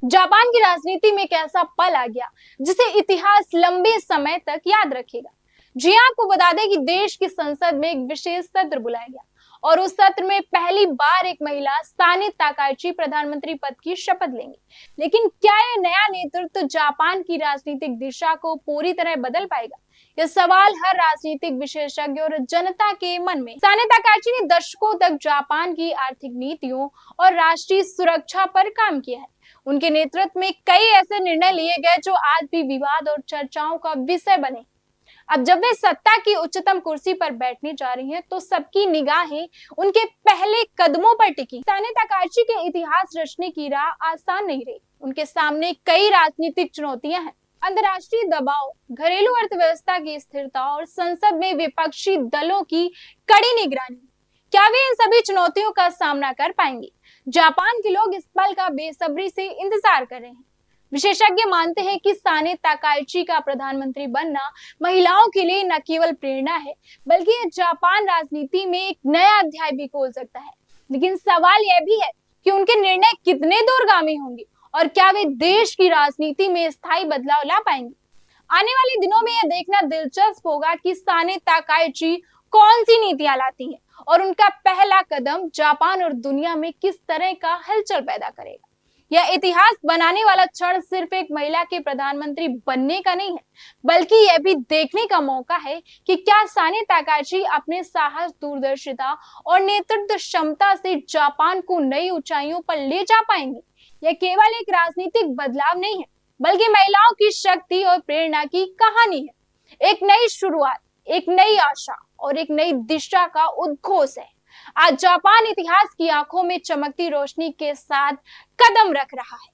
Japan की राजनीति में एक ऐसा पल आ गया जिसे इतिहास लंबे समय तक याद रखेगा। जी हाँ, आपको बता दें कि देश की संसद में एक विशेष सत्र बुलाया गया और उस सत्र में पहली बार एक महिला साने ताकाइची प्रधानमंत्री पद की शपथ लेंगी। लेकिन क्या यह नया नेतृत्व जापान की राजनीतिक दिशा को पूरी तरह बदल पाएगा? यह सवाल हर राजनीतिक विशेषज्ञ और जनता के मन में। साने ताकाइची ने दशकों तक जापान की आर्थिक नीतियों और राष्ट्रीय सुरक्षा पर काम किया है। उनके नेतृत्व में कई ऐसे निर्णय लिए गए जो आज भी विवाद और चर्चाओं का विषय बने। अब जब वे सत्ता की उच्चतम कुर्सी पर बैठने जा रही हैं, तो सबकी निगाहें उनके पहले कदमों पर टिकी। साने ताकाइची के इतिहास रचने की राह आसान नहीं रही। उनके सामने कई राजनीतिक चुनौतियां हैं। अंतर्राष्ट्रीय दबाव, घरेलू अर्थव्यवस्था की स्थिरता और संसद में विपक्षी दलों की कड़ी निगरानी। क्या वे इन सभी चुनौतियों का सामना कर पाएंगे? जापान के लोग इस पल का बेसब्री से इंतजार कर रहे हैं। विशेषज्ञ मानते हैं कि साने ताकाइची का प्रधानमंत्री बनना महिलाओं के लिए न केवल प्रेरणा है, बल्कि यह जापान राजनीति में एक नया अध्याय भी खोल सकता है। लेकिन सवाल यह भी है कि उनके निर्णय कितने दूरगामी होंगे और क्या वे देश की राजनीति में स्थायी बदलाव ला पाएंगे? आने वाले दिनों में यह देखना दिलचस्प होगा कि साने ताकाइची कौन सी नीतियां लाती हैं और उनका पहला कदम जापान और दुनिया में किस तरह का हलचल पैदा करेगा। यह इतिहास बनाने वाला क्षण सिर्फ एक महिला के प्रधानमंत्री बनने का नहीं है, बल्कि यह भी देखने का मौका है कि क्या साने ताकाइची अपने साहस, दूरदर्शिता और नेतृत्व क्षमता से जापान को नई ऊंचाइयों पर ले जा पाएंगे। यह केवल एक राजनीतिक बदलाव नहीं है, बल्कि महिलाओं की शक्ति और प्रेरणा की कहानी है। एक नई शुरुआत, एक नई आशा और एक नई दिशा का उद्घोष है। आज जापान इतिहास की आंखों में चमकती रोशनी के साथ कदम रख रहा है।